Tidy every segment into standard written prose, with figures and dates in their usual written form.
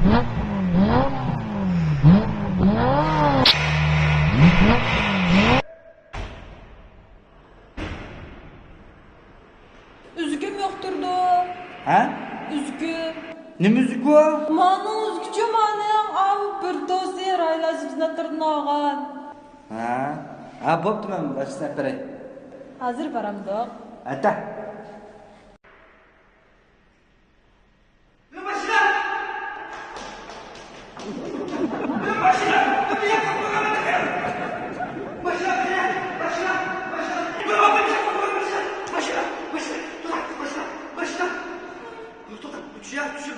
Üzgüm yokturdu. Ha? Üzgüm. Ne müzik o? Manın üzgücü manın av bir dostu raylaşıpsına tırnağın. Ha? Ha, boptu ben başına beray. Hazır paramda. Ata.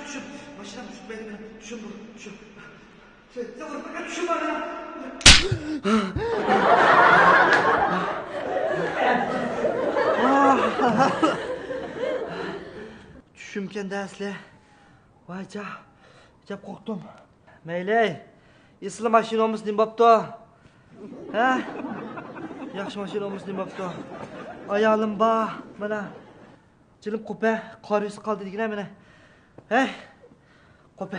Düşün. Başına düşün beni. Düşün bu. Düşün. Sen vur bana düşün bana. Düşümken dersle. Vay ca korktum. Meyley. Islı maşinamız ne baptı? He? Yaxşı maşinamız ne baptı? Ayağım ba. Bana. Cilim kope. Karısı kaldı digine bana. He? Kope.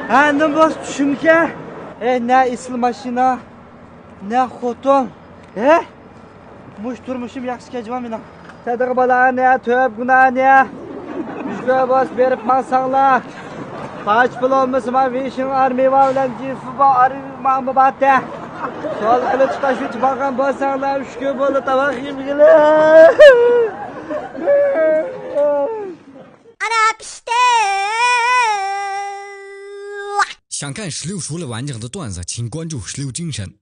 Hanım boz düşümke. Ne isli maşina, ne xotin. Muş turmuşum yaxşı kecman meni. Sadık bala ne, töp günah ne. Yüzge boz berip mansanglar. Kaç pul olmasın ma vişin armiva bilen cifi ba armiva mı battı. Sol kılıç taşı bakan bolsanglar üçkü bolu tabak yemgili. 想看石榴说了完整的段子，请关注石榴精神。